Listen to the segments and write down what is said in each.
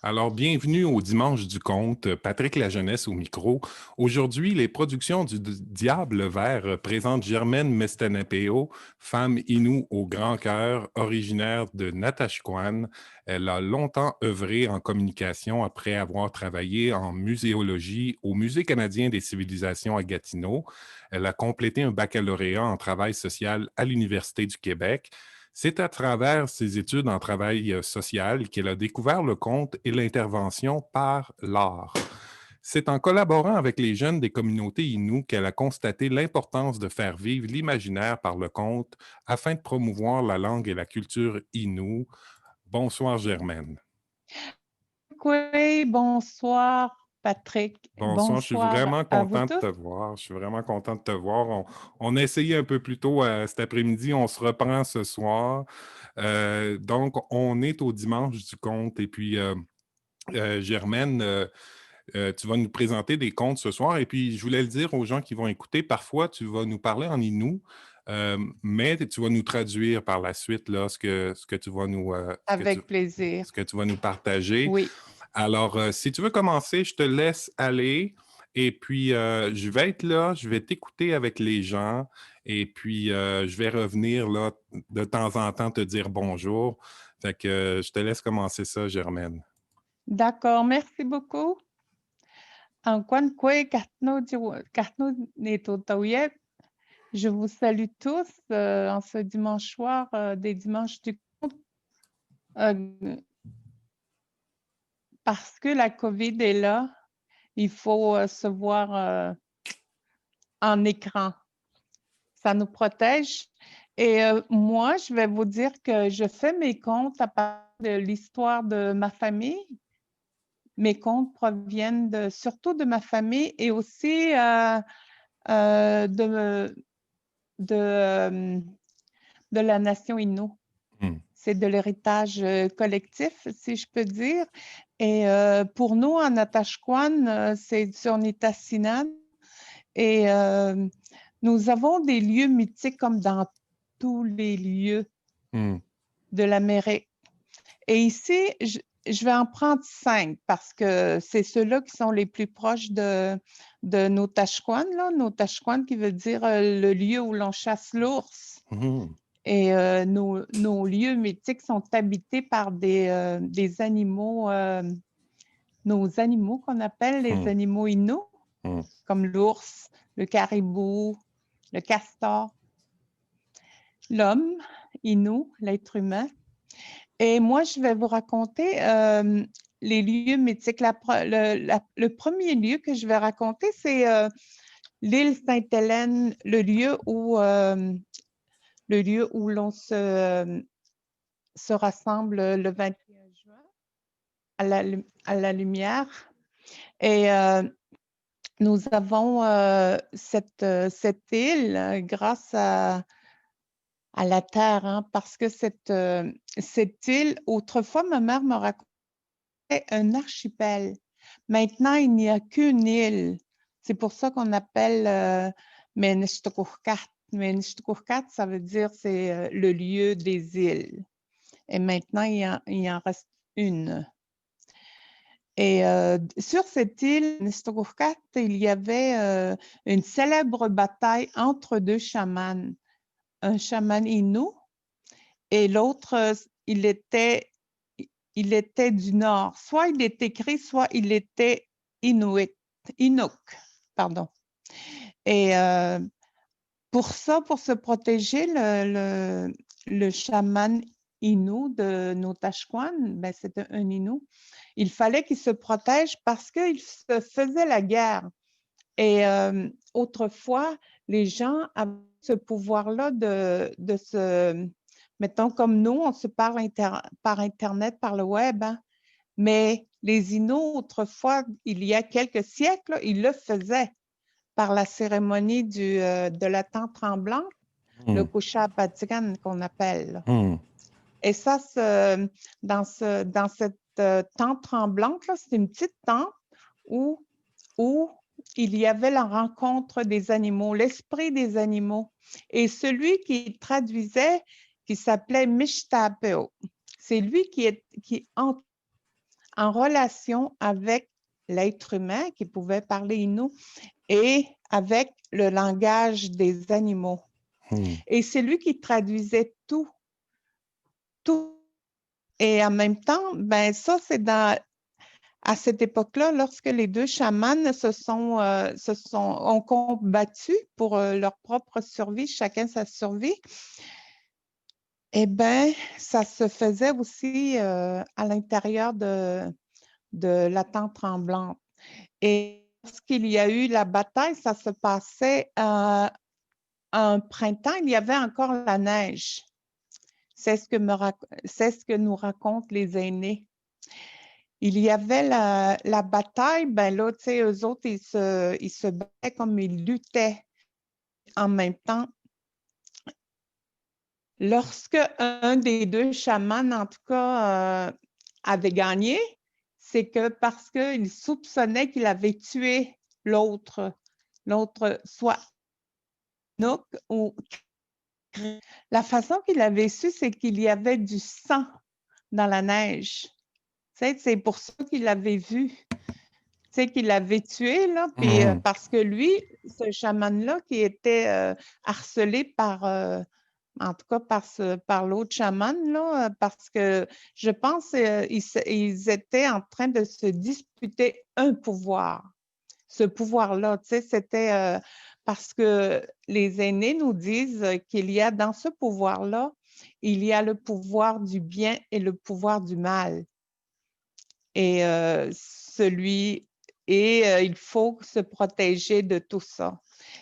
Alors, bienvenue au Dimanche du Conte, Patrick Lajeunesse au micro. Aujourd'hui, les productions du Diable Vert présentent Germaine Mestanapeo, femme inoue au grand cœur, originaire de Natashquan. Elle a longtemps œuvré en communication après avoir travaillé en muséologie au Musée canadien des civilisations à Gatineau. Elle a complété un baccalauréat en travail social à l'Université du Québec. C'est à travers ses études en travail social qu'elle a découvert le conte et l'intervention par l'art. C'est en collaborant avec les jeunes des communautés inoues qu'elle a constaté l'importance de faire vivre l'imaginaire par le conte afin de promouvoir la langue et la culture inoue. Bonsoir Germaine. Oui, bonsoir Patrick, Bonsoir, je suis bonsoir vraiment à vous content de tous. te voir. Je suis vraiment content de te voir. On a essayé un peu plus tôt cet après-midi, on se reprend ce soir. Donc, on est au dimanche du conte et puis Germaine, tu vas nous présenter des contes ce soir. Et puis, je voulais le dire aux gens qui vont écouter, parfois, tu vas nous parler en inou, mais tu vas nous traduire par la suite là, ce que tu vas nous, Avec ce plaisir. que tu vas nous partager. Oui, Alors, si tu veux commencer, je te laisse aller. Et puis, je vais être là, je vais t'écouter avec les gens. Et puis, je vais revenir là de temps en temps te dire bonjour. Fait que je te laisse commencer ça, Germaine. d'accord, merci beaucoup. Je vous salue tous en ce dimanche soir des dimanches du euh, parce que la COVID est là, il faut se voir en écran. Ça nous protège. Et moi, je vais vous dire que je fais mes contes à partir de l'histoire de ma famille. Mes contes proviennent surtout de ma famille et aussi de, de, de la nation Innu. Hmm. C'est de l'héritage collectif, si je peux dire. Et pour nous, en Natashquan, c'est sur Nitassinan. Et nous avons des lieux mythiques comme dans tous les lieux Hmm. de l'Amérique. Et ici, je vais en prendre 5 parce que c'est ceux-là qui sont les plus proches de nos Tashquan, là. Nos Tashquan qui veut dire le lieu où l'on chasse l'ours. Hmm. Et nos lieux mythiques sont habités par des animaux, nos animaux qu'on appelle les Hmm. animaux inuits, Hmm. comme l'ours, le caribou, le castor, l'homme inou, l'être humain. Et moi, je vais vous raconter les lieux mythiques. Le premier lieu que je vais raconter, c'est l'île Sainte-Hélène, le lieu où l'on se rassemble le 21 juin à la lumière. Et nous avons cette île grâce à la Terre, hein, parce que cette île, autrefois, ma mère me racontait un archipel. Maintenant, il n'y a qu'une île. C'est pour ça qu'on appelle Menishtukurkat. Menishtukurkat, ça veut dire c'est le lieu des îles. Et maintenant, il en reste une. Et sur cette île, Menishtukurkat, il y avait une célèbre bataille entre deux chamans. Un chaman Innu et l'autre, il était du Nord. Soit il était écrit, soit il était Inuit, Inuk, pardon. Et pour ça, pour se protéger, le chaman Innu de Notashquan, ben c'était un Innu, il fallait qu'il se protège parce qu'il se faisait la guerre. Et autrefois, les gens avaient ce pouvoir-là de se... Mettons, comme nous, on se parle par Internet, par le web, hein? Mais les Inuits, autrefois, il y a quelques siècles, ils le faisaient par la cérémonie de la tente tremblante, le Hmm. Kusha Patigan qu'on appelle. Hmm. Et ça, dans cette tente tremblante, c'est une petite tente où où il y avait la rencontre des animaux, l'esprit des animaux. Et celui qui traduisait, qui s'appelait Mishtapeo, c'est lui qui en relation avec l'être humain qui pouvait parler Innu et avec le langage des animaux. Et c'est lui qui traduisait tout. Et en même temps, ben ça, c'est à cette époque-là, lorsque les deux chamans ont combattu pour leur propre survie, chacun sa survie, eh bien, ça se faisait aussi à l'intérieur de la tente tremblante. Et lorsqu'il y a eu la bataille, ça se passait en printemps, il y avait encore la neige. C'est ce que nous racontent les aînés. Il y avait la bataille, ben là, tu sais, eux autres, ils se battaient comme ils luttaient en même temps. Lorsque un des deux chamans, en tout cas, avait gagné, c'est que parce qu'il soupçonnait qu'il avait tué l'autre, soit Nook ou la façon qu'il avait su, c'est qu'il y avait du sang dans la neige. C'est pour ça qu'il l'avait vu. Qu'il l'avait tué, là, puis parce que lui, ce chaman-là, qui était harcelé par, en tout cas par l'autre chaman, là, parce que je pense qu'ils étaient en train de se disputer un pouvoir. Ce pouvoir-là, c'était parce que les aînés nous disent qu'il y a dans ce pouvoir-là, il y a le pouvoir du bien et le pouvoir du mal. Et il faut se protéger de tout ça.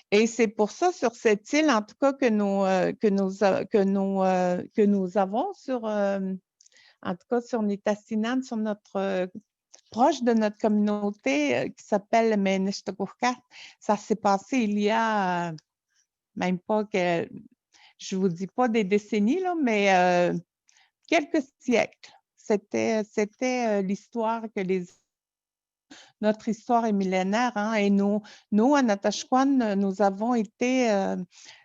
Et c'est pour ça, sur cette île, en tout cas, que nous avons en tout cas, sur Nitassinan, proche de notre communauté qui s'appelle Menestokoukat. Ça s'est passé il y a même pas que, je vous dis pas des décennies, là, mais quelques siècles. C'était l'histoire notre histoire est millénaire, hein, et nous à Natashquan, nous avons été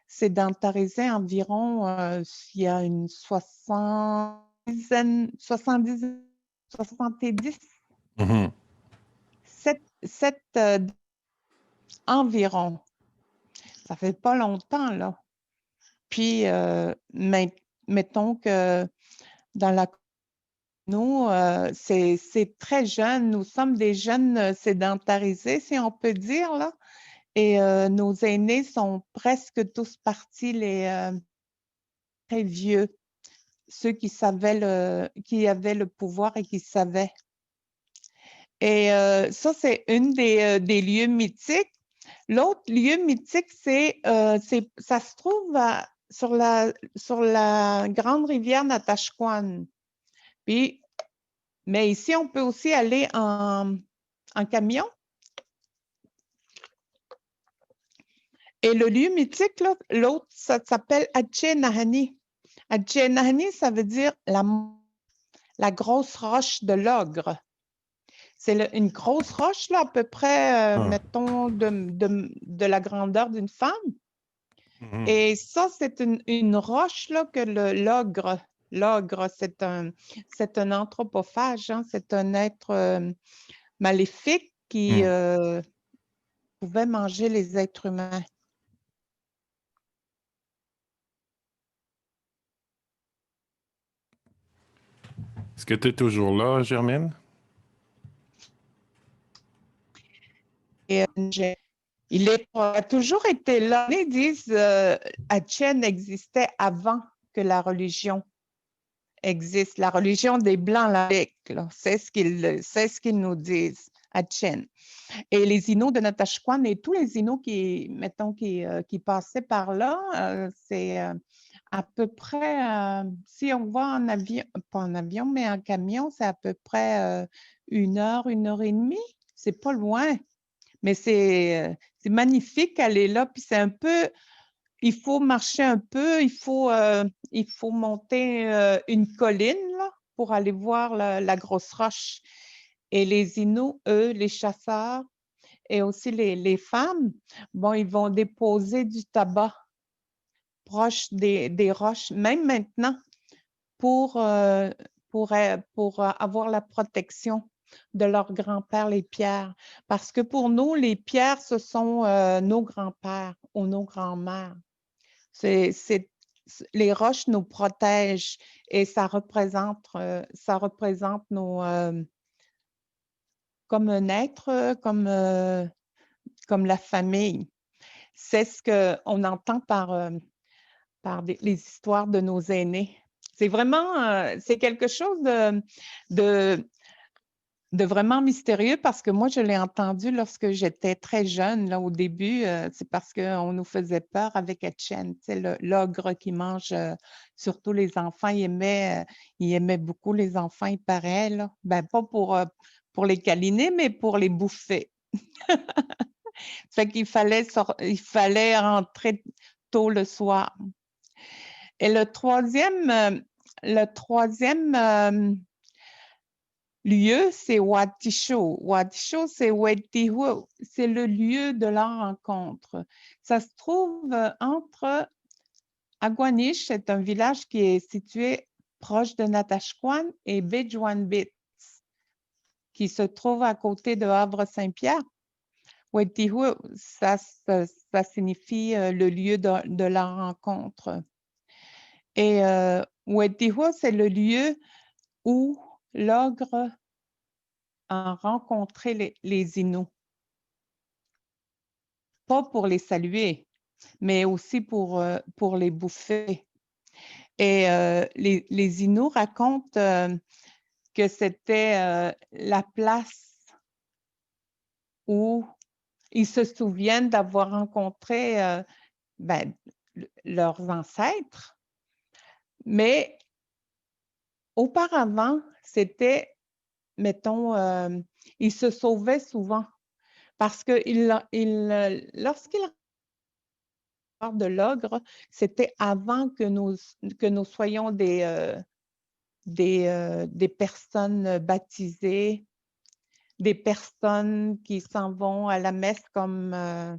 sédentarisés environ il y a une 70, environ. Ça fait pas longtemps, là. Puis, mettons que dans la nous, c'est très jeune. Nous sommes des jeunes sédentarisés, si on peut dire, là. Et nos aînés sont presque tous partis, les très vieux, ceux qui avaient le pouvoir et qui savaient. Et ça, c'est une des lieux mythiques. L'autre lieu mythique, ça se trouve sur la grande rivière Natashquan. Puis, mais ici, on peut aussi aller en camion. Et le lieu mythique, l'autre, ça s'appelle Adjenahani. Adjenahani, ça veut dire la grosse roche de l'ogre. C'est une grosse roche, là, à peu près, mettons, de la grandeur d'une femme. Et ça, c'est une roche là, que l'ogre, c'est un anthropophage, hein, c'est un être maléfique qui pouvait manger les êtres humains. Est-ce que tu es toujours là, Germaine? Et il a toujours été là. Ils disent Atchen existait avant que la religion existe. La religion des Blancs, c'est ce qu'ils nous disent, Atchen. Et les Inuits de Natashquan et tous les Inuits qui passaient par là, c'est à peu près, si on va en avion, pas en avion, mais en camion, c'est à peu près 1 heure et demie. C'est pas loin. Mais c'est magnifique aller là, puis c'est un peu, il faut marcher un peu, il faut monter une colline là, pour aller voir la grosse roche. Et les Inuits, eux, les chasseurs et aussi les femmes, bon, ils vont déposer du tabac proche des roches, même maintenant, pour avoir la protection de leurs grands-pères, les pierres. Parce que pour nous, les pierres, ce sont nos grands-pères ou nos grands-mères. Les roches nous protègent et ça représente nos, comme un être, comme la famille. C'est ce qu'on entend par les histoires de nos aînés. C'est vraiment, c'est quelque chose de vraiment mystérieux parce que moi, je l'ai entendu lorsque j'étais très jeune. Là, au début, c'est parce qu'on nous faisait peur avec Etchen, l'ogre qui mange surtout les enfants. Il aimait beaucoup les enfants, il paraît. Là. Ben, pas pour les câliner, mais pour les bouffer. Fait qu'il il fallait rentrer tôt le soir. Et le troisième lieu, c'est Watisho. Watisho, c'est Wetihu. C'est le lieu de la rencontre. Ça se trouve entre Aguanish, c'est un village qui est situé proche de Natashquan, et Bejuanbits, qui se trouve à côté de Havre-Saint-Pierre. Wetihu, ça signifie le lieu de la rencontre. Et Wetihu, c'est le lieu où l'ogre a rencontré les Inuits. Pas pour les saluer, mais aussi pour les bouffer. Et les Inuits racontent que c'était la place où ils se souviennent d'avoir rencontré leurs ancêtres. Mais auparavant, c'était, mettons, ils se sauvaient souvent parce que lorsqu'ils parlent de l'ogre, c'était avant que nous soyons des personnes baptisées, des personnes qui s'en vont à la messe comme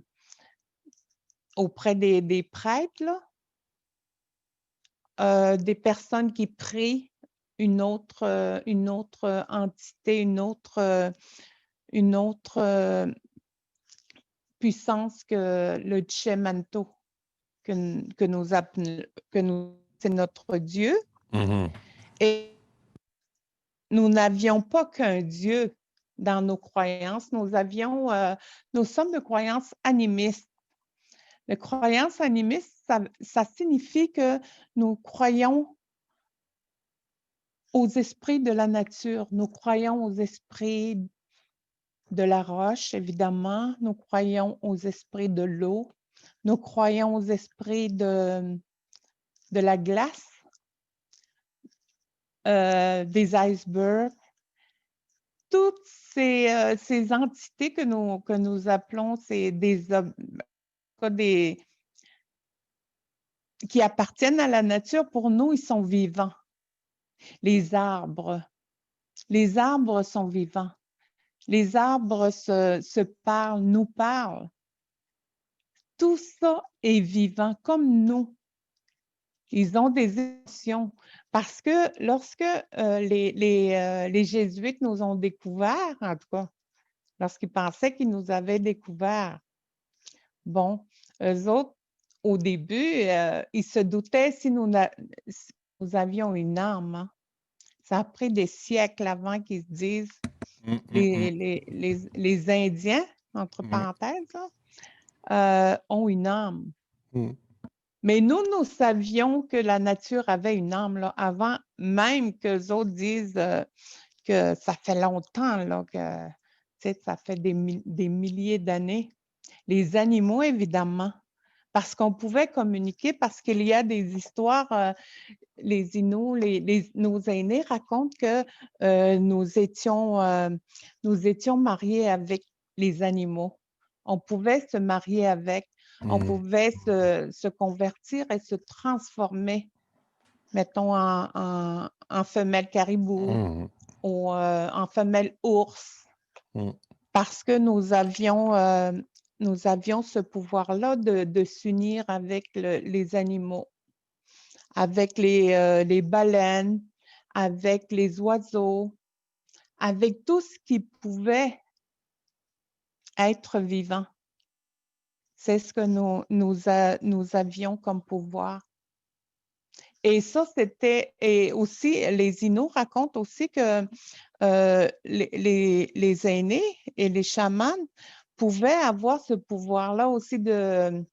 auprès des prêtres, là. Des personnes qui prient une autre entité, une autre puissance que le Chemanto, c'est notre Dieu. Mhm. Et nous n'avions pas qu'un Dieu dans nos croyances. Nous sommes de croyances animistes. Les croyances animistes, ça signifie que nous croyons aux esprits de la nature. Nous croyons aux esprits de la roche, évidemment. Nous croyons aux esprits de l'eau. Nous croyons aux esprits de la glace, des icebergs. Toutes ces entités que nous appelons qui appartiennent à la nature, pour nous, ils sont vivants. Les arbres sont vivants. Les arbres se parlent, nous parlent. Tout ça est vivant comme nous. Ils ont des émotions. Parce que lorsque les Jésuites nous ont découverts, en tout cas, lorsqu'ils pensaient qu'ils nous avaient découverts, bon, eux autres, au début, ils se doutaient si nous avions une âme. Hein. Ça a pris des siècles avant qu'ils se disent, les Indiens, entre parenthèses, ont une âme. Mais nous savions que la nature avait une âme là, avant même qu'eux autres disent que ça fait longtemps, là, que ça fait des milliers d'années. Les animaux, évidemment, parce qu'on pouvait communiquer, parce qu'il y a des histoires, les Inuits, nos aînés racontent que nous étions mariés avec les animaux. On pouvait se marier avec, on pouvait se convertir et se transformer, mettons, en femelle caribou ou en femelle ours, parce que nous avions ce pouvoir-là de s'unir avec les animaux, avec les baleines, avec les oiseaux, avec tout ce qui pouvait être vivant. C'est ce que nous avions comme pouvoir. Et ça, c'était... Et aussi, les Inuits racontent aussi que les aînés et les chamans pouvaient avoir ce pouvoir-là aussi de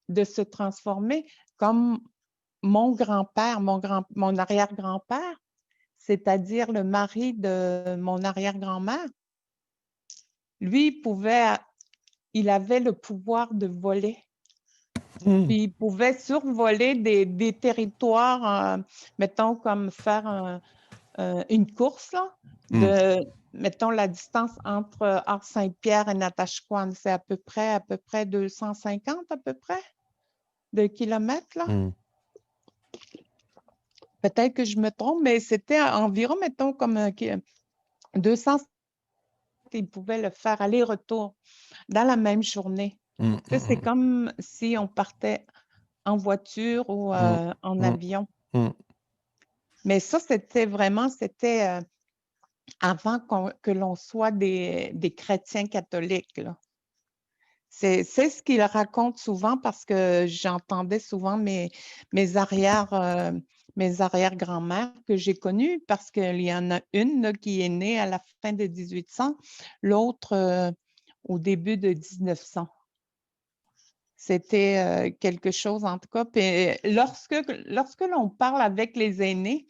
se transformer, comme mon grand-père, mon arrière-grand-père, c'est-à-dire le mari de mon arrière-grand-mère. Lui, il avait le pouvoir de voler. Puis il pouvait survoler des territoires, mettons, comme faire une course, là, mettons, la distance entre Arc-Saint-Pierre et Natashquan, c'est à peu près 250 à peu près de kilomètres, là. Peut-être que je me trompe, mais c'était environ, mettons, comme 200, ils pouvaient le faire aller-retour dans la même journée. C'est comme si on partait en voiture ou en avion. Mais ça, c'était avant que l'on soit des chrétiens catholiques, là. C'est ce qu'il raconte souvent parce que j'entendais souvent mes arrière-grand-mères que j'ai connues parce qu'il y en a une là, qui est née à la fin de 1800, l'autre au début de 1900. C'était quelque chose en tout cas. Puis lorsque l'on parle avec les aînés,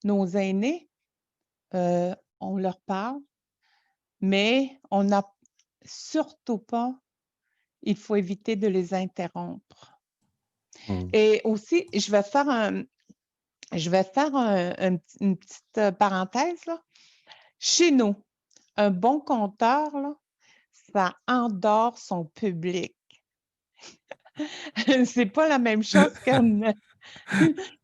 nos aînés, on leur parle, mais on n'a surtout pas, il faut éviter de les interrompre. Et aussi, je vais faire une petite parenthèse, là. Chez nous, un bon conteur, là, ça endort son public. C'est pas la même chose que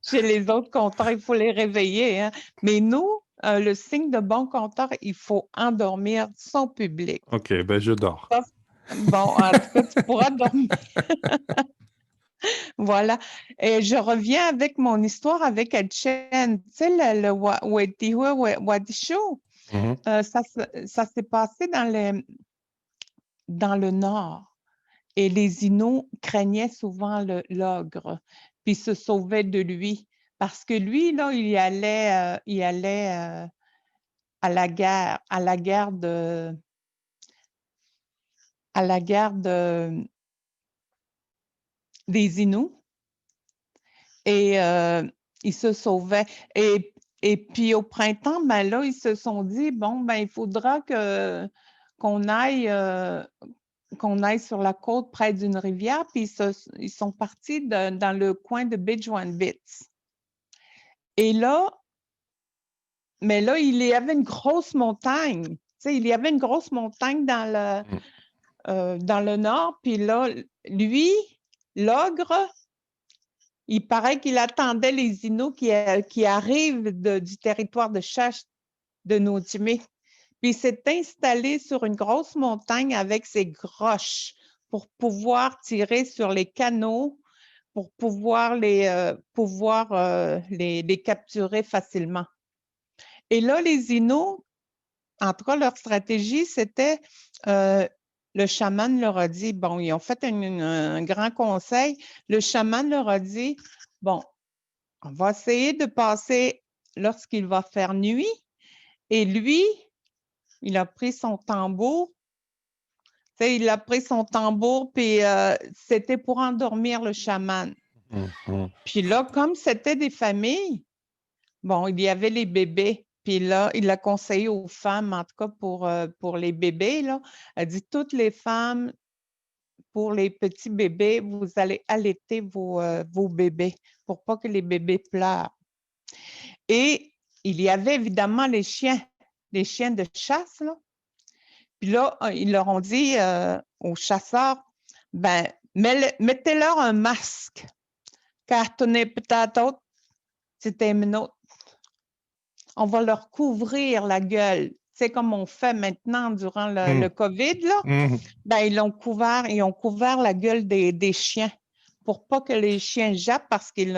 chez les autres conteurs, il faut les réveiller, hein. Mais nous, le signe de bon conteur, il faut endormir son public. OK, ben je dors. Bon, en tout cas, tu pourras dormir. Voilà. Et je reviens avec mon histoire avec Etchen. Tu sais, le Wetihwe Wadishu, ça s'est passé dans le nord. Et les Inuits craignaient souvent l'ogre, puis se sauvaient de lui. Parce que lui, là, il allait à la guerre des Inuits. Et ils se sauvaient. Et puis au printemps, ben là, ils se sont dit, bon, ben il faudra qu'on aille sur la côte près d'une rivière, puis ils sont partis dans le coin de Bidjouan-Bits. Et là, mais là, il y avait une grosse montagne. Tu sais, il y avait une grosse montagne dans le nord, puis là, lui, l'ogre, il paraît qu'il attendait les Inuits qui arrivent du territoire de chasse de Nojimé. Puis il s'est installé sur une grosse montagne avec ses groches pour pouvoir tirer sur les canaux, pour pouvoir les capturer facilement. Et là, les Inuits, en tout cas, leur stratégie, c'était, le chaman leur a dit, bon, ils ont fait un grand conseil, le chaman leur a dit, bon, on va essayer de passer lorsqu'il va faire nuit, et lui, il a pris son tambour, il a pris son tambour, puis c'était pour endormir le chaman. Puis là, comme c'était des familles, bon, il y avait les bébés. Puis là, il a conseillé aux femmes, en tout cas pour les bébés, là, elle dit, toutes les femmes, pour les petits bébés, vous allez allaiter vos bébés pour pas que les bébés pleurent. Et il y avait évidemment les chiens de chasse, là. Puis là, ils leur ont dit aux chasseurs, ben, mettez-leur un masque, car tenez peut-être, c'était une autre. On va leur couvrir la gueule. C'est comme on fait maintenant durant le COVID, là. Ben, ils ont couvert la gueule des chiens pour pas que les chiens jappent parce qu'ils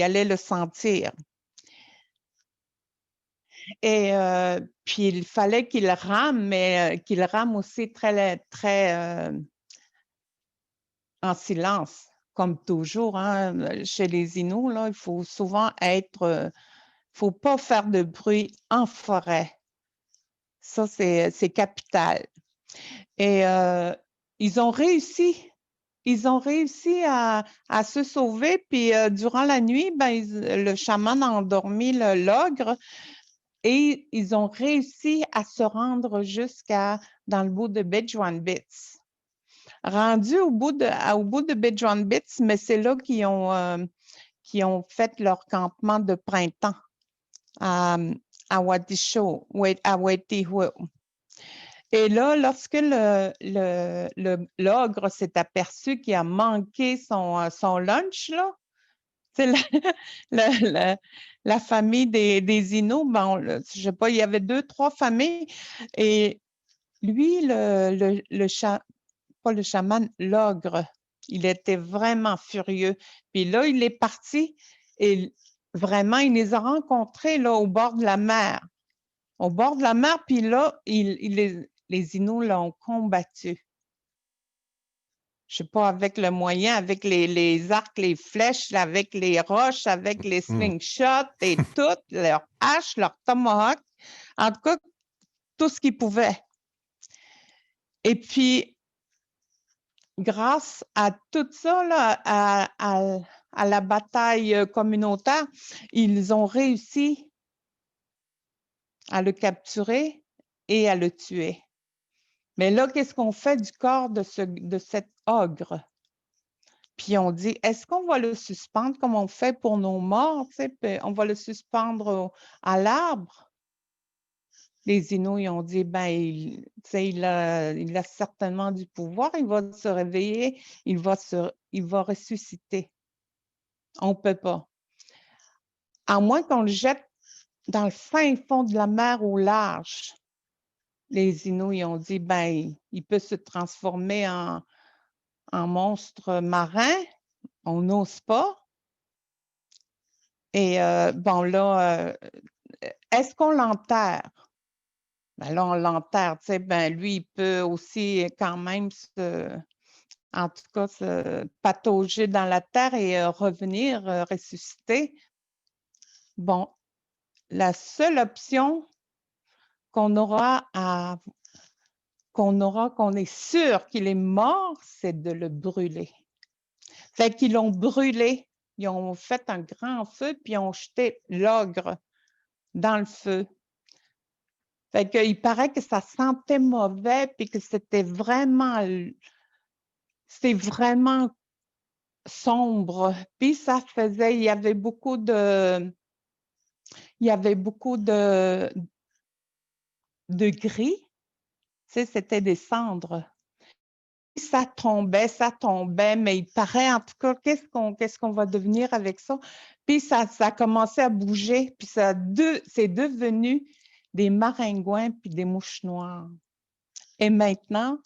allaient le sentir. Et puis il fallait qu'ils rament, mais qu'ils rament aussi très en silence, comme toujours, hein. Chez les Inuits, là, il faut souvent faut pas faire de bruit en forêt. Ça, c'est capital. Et ils ont réussi. Ils ont réussi à se sauver, puis durant la nuit, le chaman a endormi l'ogre et ils ont réussi à se rendre dans le bout de Bedouin-Bits. Rendu au bout de Bedouin-Bits, mais c'est là qu'ils ont fait leur campement de printemps à Wadisho, à Wetihu. Et là, lorsque l'ogre s'est aperçu qu'il a manqué son lunch, là, la famille des Inuits, je ne sais pas, il y avait 2-3 familles. Et lui, pas le chaman, l'ogre, il était vraiment furieux. Puis là, il est parti et vraiment, il les a rencontrés là, au bord de la mer. Au bord de la mer, puis là, les Inuits l'ont combattu. Je ne sais pas, avec le moyen, avec les arcs, les flèches, avec les roches, avec les slingshots et tout, leurs haches, leurs tomahawks, en tout cas, tout ce qu'ils pouvaient. Et puis, grâce à tout ça, là, à la bataille communautaire, ils ont réussi à le capturer et à le tuer. Mais là, qu'est-ce qu'on fait du corps de cet ogre? Puis on dit, est-ce qu'on va le suspendre comme on fait pour nos morts? On va le suspendre à l'arbre? Les Inuits ont dit, il a certainement du pouvoir, il va se réveiller, il va ressusciter. On ne peut pas. À moins qu'on le jette dans le fin fond de la mer au large. Les Inuits ont dit, il peut se transformer en monstre marin. On n'ose pas. Et là, est-ce qu'on l'enterre? Là, on l'enterre. Lui, il peut aussi quand même en tout cas, se patauger dans la terre et revenir, ressusciter. Bon, la seule option qu'on est sûr qu'il est mort, c'est de le brûler. Fait qu'ils l'ont brûlé. Ils ont fait un grand feu, puis ils ont jeté l'ogre dans le feu. Fait qu'il paraît que ça sentait mauvais, puis que c'était vraiment sombre. Puis ça faisait, il y avait beaucoup de gris. C'était des cendres. Ça tombait, mais il paraît, en tout cas, qu'est-ce qu'on va devenir avec ça? Puis ça a commencé à bouger, puis c'est devenu des maringouins puis des mouches noires. Et maintenant,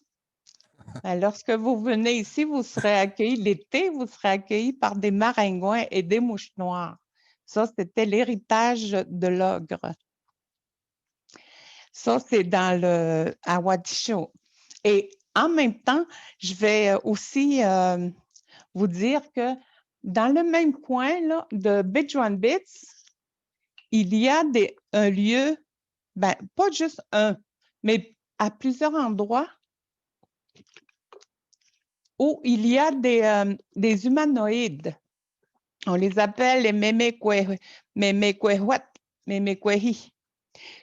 lorsque vous venez ici, vous serez accueillis l'été, vous serez accueillis par des maringouins et des mouches noires. Ça, c'était l'héritage de l'ogre. Ça, c'est à Wadisho. Et en même temps, je vais aussi vous dire que dans le même coin là, de Bedouin-Bits, il y a un lieu, pas juste un, mais à plusieurs endroits où il y a des humanoïdes. On les appelle les Memekwehwat, Memekwehi.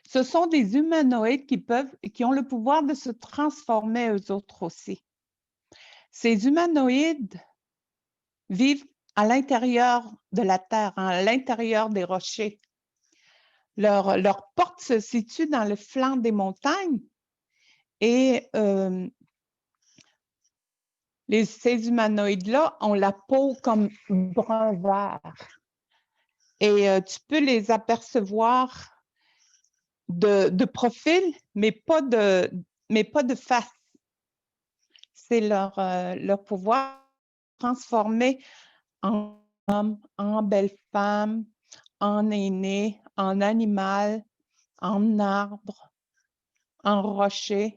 Ce sont des humanoïdes qui ont le pouvoir de se transformer eux autres aussi. Ces humanoïdes vivent à l'intérieur de la terre, à l'intérieur des rochers. Leur porte se situe dans le flanc des montagnes et ces humanoïdes-là ont la peau comme brun vert. Et tu peux les apercevoir de profil, mais pas de face. C'est leur pouvoir transformer en homme, en belle femme, en aîné, en animal, en arbre, en rocher.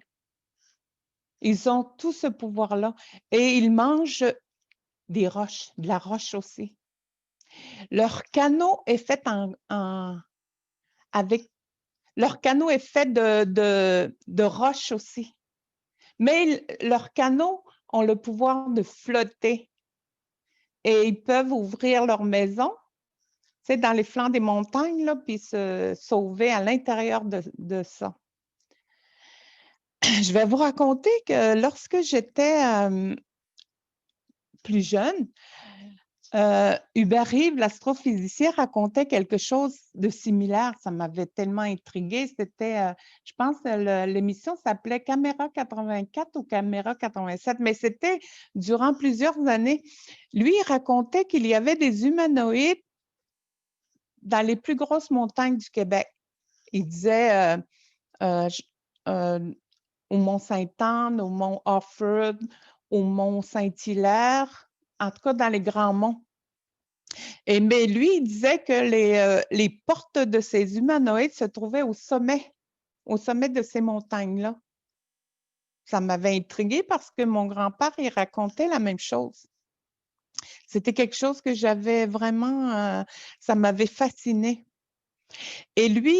Ils ont tout ce pouvoir-là et ils mangent des roches, de la roche aussi. Leur canot est fait avec leur canot est fait de roches aussi. Mais leurs canots ont le pouvoir de flotter et ils peuvent ouvrir leur maison, tu sais, dans les flancs des montagnes, là, puis se sauver à l'intérieur de ça. Je vais vous raconter que lorsque j'étais plus jeune, Hubert Reeves, l'astrophysicien, racontait quelque chose de similaire. Ça m'avait tellement intriguée. C'était, je pense, l'émission s'appelait Caméra 84 ou Caméra 87, mais c'était durant plusieurs années. Lui, il racontait qu'il y avait des humanoïdes dans les plus grosses montagnes du Québec. Il disait au Mont-Sainte-Anne, au Mont Offord, au Mont Saint-Hilaire, en tout cas dans les grands monts. Mais lui, il disait que les portes de ces humanoïdes se trouvaient au sommet de ces montagnes-là. Ça m'avait intriguée parce que mon grand-père, il racontait la même chose. C'était quelque chose que j'avais vraiment, ça m'avait fascinée. Et lui,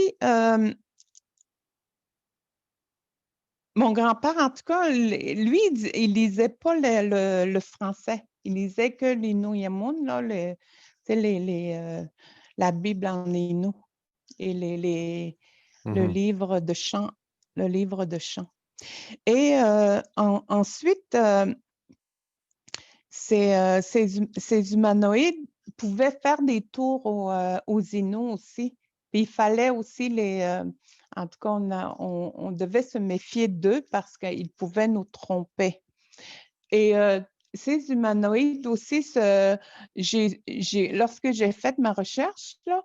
mon grand-père, en tout cas, lui, il lisait pas le français. Il lisait que les Nouyamoun, là, la Bible en Innu et le livre de chant. Le livre de chant. Et ensuite, ces humanoïdes pouvaient faire des tours aux Inuits aussi. Puis il fallait aussi en tout cas, on devait se méfier d'eux parce qu'ils pouvaient nous tromper. Et ces humanoïdes aussi, lorsque j'ai fait ma recherche, là,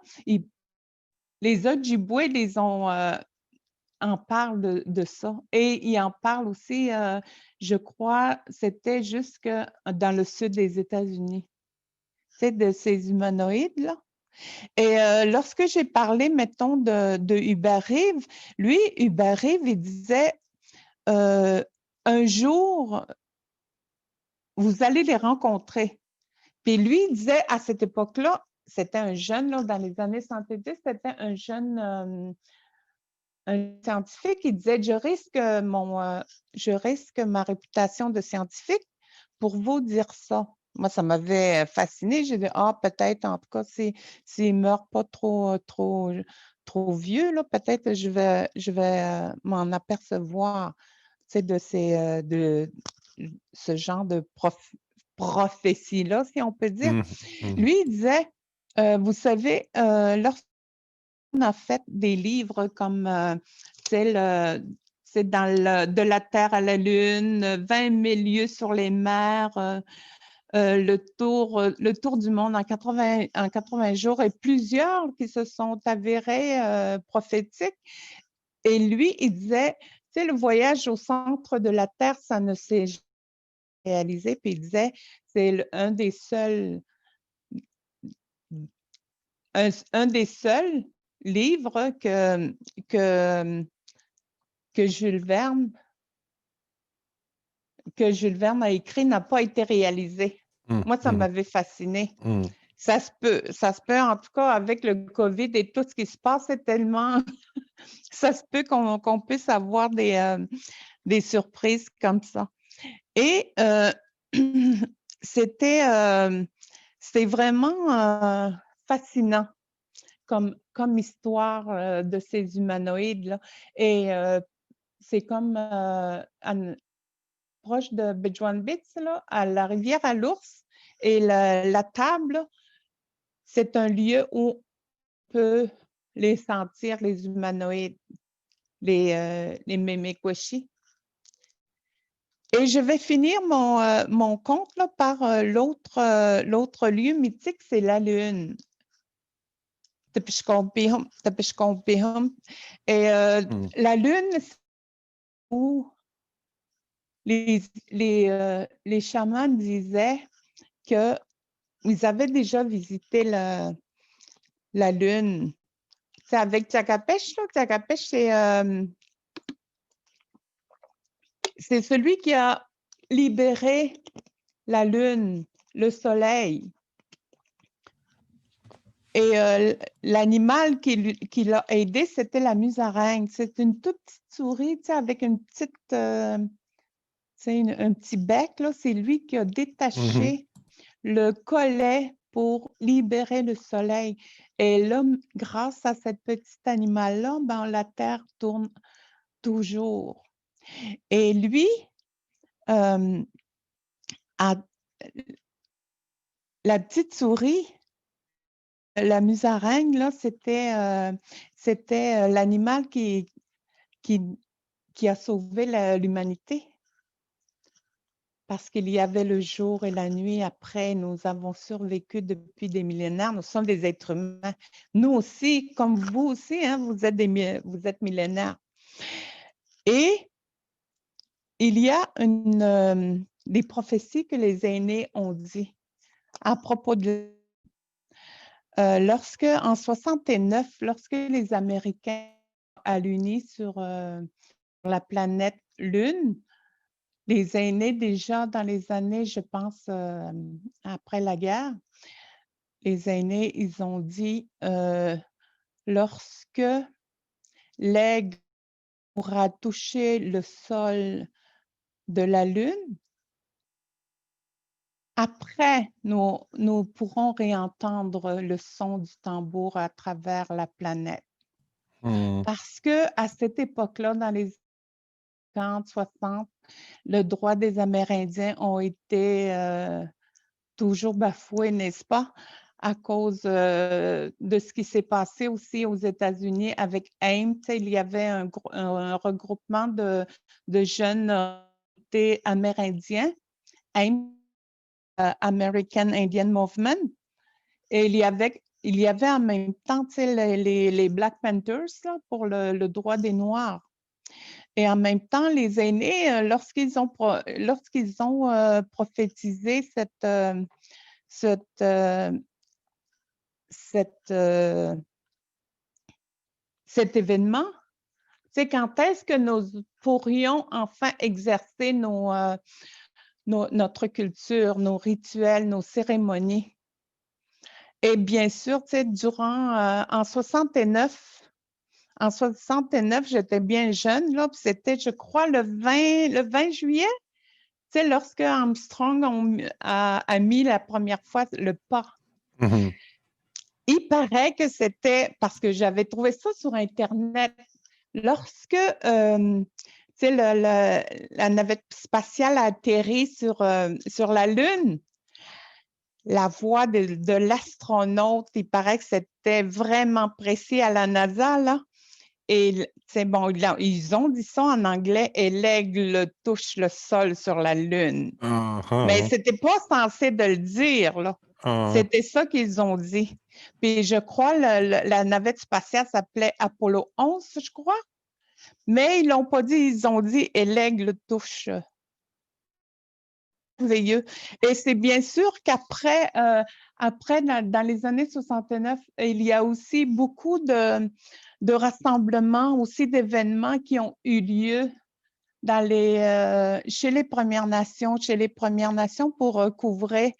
les Ojibwés en parlent de ça. Et ils en parlent aussi, je crois, c'était jusque dans le sud des États-Unis. C'est de ces humanoïdes-là. Et lorsque j'ai parlé, mettons, de Hubert Reeves, lui, Hubert Reeves, il disait un jour, vous allez les rencontrer. Puis lui, il disait à cette époque-là, c'était un jeune, là, dans les années 70, c'était un jeune un scientifique, il disait je risque ma réputation de scientifique pour vous dire ça. Moi, ça m'avait fascinée. J'ai dit, peut-être, en tout cas, s'il ne meurt pas trop vieux, là, peut-être je vais m'en apercevoir, tu sais, de ce genre de prophétie-là, si on peut dire. Lui, il disait, vous savez, lorsqu'on a fait des livres comme, c'est de la Terre à la Lune, 20 000 lieues sur les mers, le tour du monde en 80 jours et plusieurs qui se sont avérés prophétiques. Et lui, il disait, tu sais, le voyage au centre de la Terre, ça ne s'est jamais réalisé. Puis il disait, c'est un des seuls livres que Jules Verne a écrit n'a pas été réalisé. Moi, ça m'avait fasciné. Ça se peut, en tout cas, avec le COVID et tout ce qui se passe, c'est tellement... ça se peut qu'on puisse avoir des surprises comme ça. Et c'était vraiment fascinant comme histoire de ces humanoïdes-là. Et c'est comme proche de Bejuan-Bits, à la rivière à l'Ours. Et la table, c'est un lieu où on peut les sentir, les humanoïdes, les Memekweshi. Et je vais finir mon conte là, par l'autre lieu mythique, c'est la Lune. Et la Lune, c'est où les chamans disaient qu'ils avaient déjà visité la Lune C'est avec Tshakapesh, là. Tshakapesh, c'est celui qui a libéré la lune, le soleil. Et l'animal qui l'a aidé, c'était la musaraigne. C'est une toute petite souris, avec une petite, un petit bec. C'est lui qui a détaché le collet pour libérer le soleil. Et là, grâce à cet petit animal-là, ben, la Terre tourne toujours. Et lui, la petite souris, la musaraigne, là, c'était l'animal qui a sauvé l'humanité. Parce qu'il y avait le jour et la nuit. Après, nous avons survécu depuis des millénaires. Nous sommes des êtres humains. Nous aussi, comme vous aussi, hein, vous êtes millénaires. Et il y a des prophéties que les aînés ont dit à propos de en 69, lorsque les Américains allunis sur la planète Lune, les aînés déjà dans les années, je pense, après la guerre, les aînés, ils ont dit, lorsque l'aigle pourra toucher le sol de la Lune, après, nous pourrons réentendre le son du tambour à travers la planète. Parce qu'à cette époque-là, dans les 50, 60, le droit des Amérindiens ont été toujours bafoués, n'est-ce pas? À cause de ce qui s'est passé aussi aux États-Unis avec AIM. Il y avait un regroupement de jeunes amérindiens, AIM, American Indian Movement. Et il y avait en même temps les Black Panthers là, pour le droit des Noirs. Et en même temps, les aînés, lorsqu'ils ont prophétisé cet événement, c'est quand est-ce que nous pourrions enfin exercer notre culture, nos rituels, nos cérémonies. Et bien sûr, en 69, j'étais bien jeune, là, c'était, je crois, le 20 juillet, lorsque Armstrong a mis la première fois le pas. Il paraît que c'était, parce que j'avais trouvé ça sur Internet, lorsque la navette spatiale a atterri sur la Lune, la voix de l'astronaute, il paraît que c'était vraiment précis à la NASA, là. Et c'est bon, ils ont dit ça en anglais, et l'aigle touche le sol sur la Lune. Mais c'était pas censé de le dire, là. C'était ça qu'ils ont dit. Puis je crois la navette spatiale s'appelait Apollo 11, je crois. Mais ils l'ont pas dit, ils ont dit « et l'aigle touche ». Merveilleux. Et c'est bien sûr qu'après, dans les années 69, il y a aussi beaucoup de rassemblements, aussi d'événements qui ont eu lieu chez les Premières Nations, pour couvrir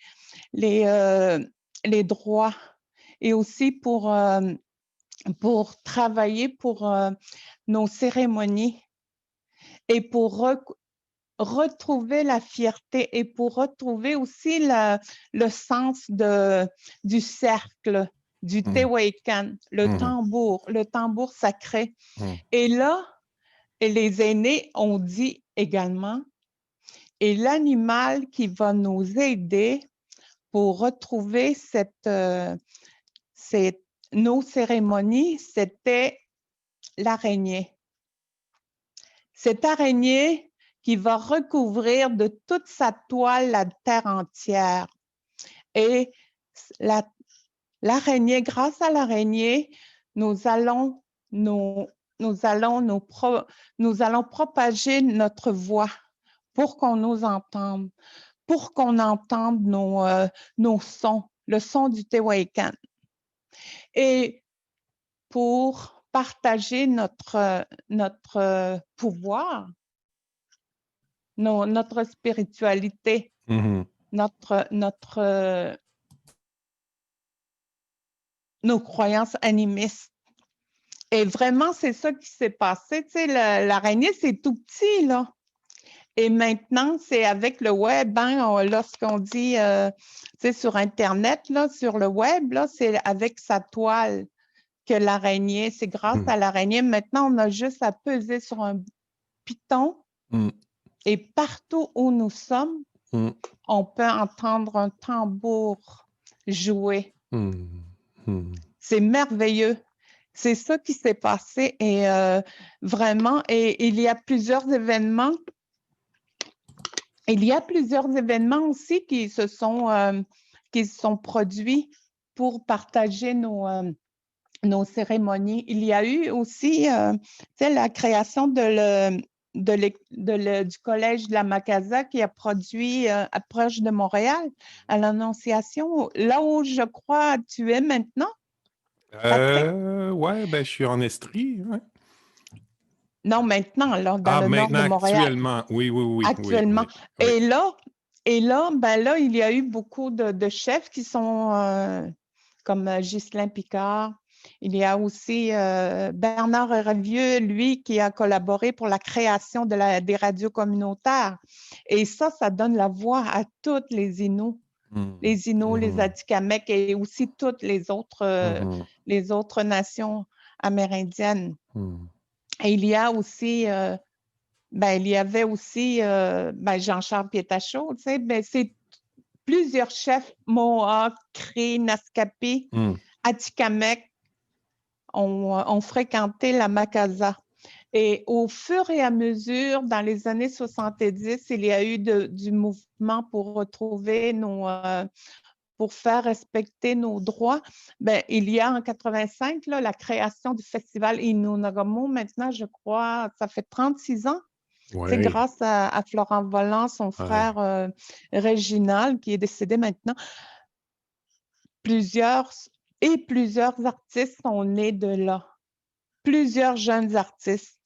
les droits et aussi pour travailler pour nos cérémonies et pour retrouver la fierté et pour retrouver aussi le sens du cercle, du Tehuelcan, le tambour sacré. Et là, les aînés ont dit également, et l'animal qui va nous aider pour retrouver nos cérémonies, c'était l'araignée. Cette araignée qui va recouvrir de toute sa toile la terre entière. Et l'araignée, grâce à l'araignée, nous allons propager notre voix pour qu'on nous entende, pour qu'on entende nos sons, le son du Tehuelcan. Et pour partager notre pouvoir, notre spiritualité, nos croyances animistes. Et vraiment, c'est ça qui s'est passé. Tu sais, l'araignée, c'est tout petit, là. Et maintenant, c'est avec le web, hein, lorsqu'on dit, tu sais, sur Internet, là, sur le web, là, c'est avec sa toile que l'araignée, c'est grâce à l'araignée. Maintenant, on a juste à peser sur un piton et partout où nous sommes, on peut entendre un tambour jouer. C'est merveilleux. C'est ça qui s'est passé et vraiment, et il y a plusieurs événements. Il y a plusieurs événements aussi qui se sont produits pour partager nos cérémonies. Il y a eu aussi la création du collège de la Macasa qui a produit proche de Montréal, à l'Annonciation, là où je crois tu es maintenant. Ouais, ben je suis en Estrie. Ouais. Non, maintenant, là, dans le nord de Montréal. Actuellement, oui. Actuellement. Oui. Et là, ben là, il y a eu beaucoup de chefs qui sont comme Ghislain Picard. Il y a aussi Bernard Hervieux, lui, qui a collaboré pour la création des radios communautaires. Et ça donne la voix à toutes les Inuits. Les Inuits, les Atikamekw et aussi toutes les autres nations amérindiennes. Et il y a aussi, il y avait aussi Jean-Charles Pietachot, tu sais, c'est plusieurs chefs, Mohawks, Cree, Naskapi, Atikamekw ont fréquenté la Macasa. Et au fur et à mesure, dans les années 70, il y a eu du mouvement pour retrouver pour faire respecter nos droits. Il y a en 85 là, la création du festival Innu-Nagamu. Maintenant, je crois, ça fait 36 ans. Ouais. C'est grâce à Florent Volant, son frère Réginald, qui est décédé maintenant. Plusieurs artistes sont nés de là. Plusieurs jeunes artistes.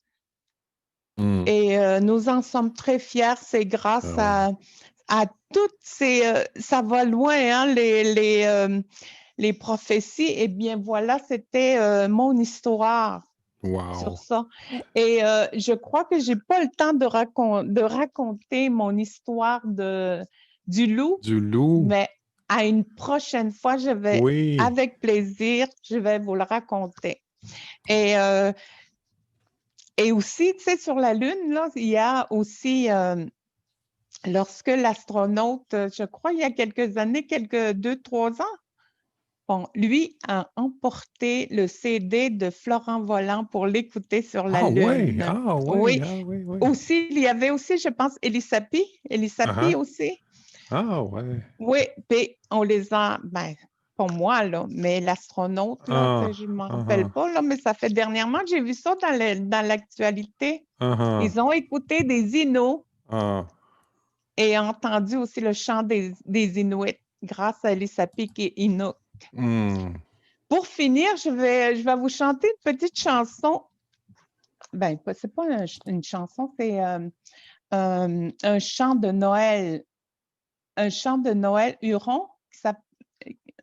Et nous en sommes très fiers. C'est grâce à toutes ces... ça va loin, hein, les prophéties. Eh bien, voilà, c'était mon histoire sur ça. Et je crois que je n'ai pas le temps de raconter mon histoire du loup. Mais à une prochaine fois, avec plaisir, je vais vous le raconter. Et aussi, tu sais, sur la Lune, là, il y a aussi... lorsque l'astronaute, je crois, il y a quelques années, 2-3 ans, bon, lui a emporté le CD de Florent Volant pour l'écouter sur la Lune. Oui. Aussi, il y avait aussi, je pense, Elisapi aussi. Oui, puis on les a, pas moi, là, mais l'astronaute, là, je ne m'en rappelle pas, là, mais ça fait dernièrement que j'ai vu ça dans l'actualité. Ils ont écouté des Inuits. Et entendu aussi le chant des Inuits grâce à Elisapi qui est Inuk. Pour finir, je vais vous chanter une petite chanson. C'est pas une chanson, c'est un chant de Noël. Un chant de Noël huron,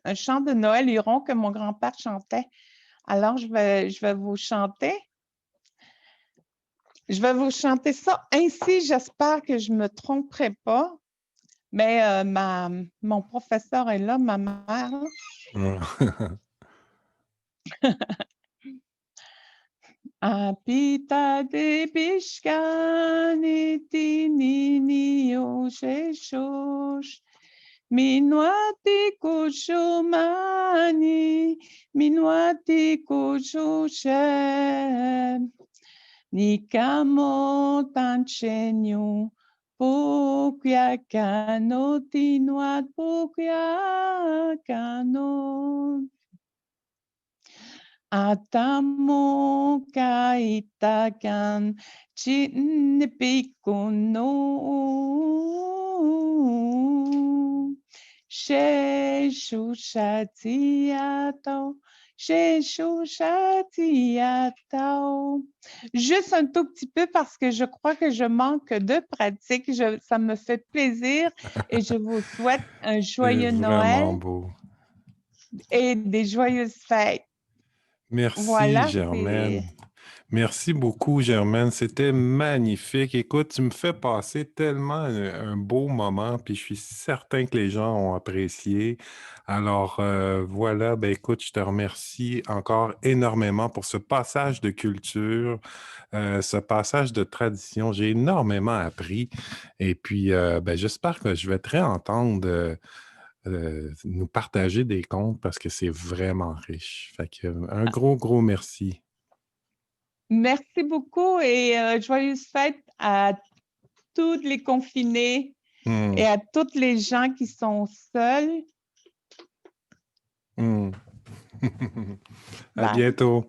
un chant de Noël huron que mon grand-père chantait. Alors, je vais vous chanter. Je vais vous chanter ça ainsi. J'espère que je ne me tromperai pas. Mais mon professeur est là, ma mère. Apita de Bishkani Tinini Osheshosh Minuati Kushumani Minuati Kushushem Nikamo Tanchenyu Pukya Kano Tinuat Pukya Kano Atamo Kaitakan Chinipikuno Sheshushatiato Sheshushatiatao. Juste un tout petit peu parce que je crois que je manque de pratique. Ça me fait plaisir et je vous souhaite un C'est joyeux vraiment Noël beau. et des joyeuses fêtes. Merci, Voilà, Germaine. c'est... Merci beaucoup, Germaine. C'était magnifique. Écoute, tu me fais passer tellement un beau moment, puis je suis certain que les gens ont apprécié. Alors, voilà, ben écoute, je te remercie encore énormément pour ce passage de culture, ce passage de tradition. J'ai énormément appris. Et puis, ben, j'espère que je vais te réentendre nous partager des contes parce que c'est vraiment riche. Fait que, un gros, gros merci. Merci beaucoup et joyeuses fêtes à tous les confinés Hmm, et à toutes les gens qui sont seuls. hmm. À Bye. bientôt.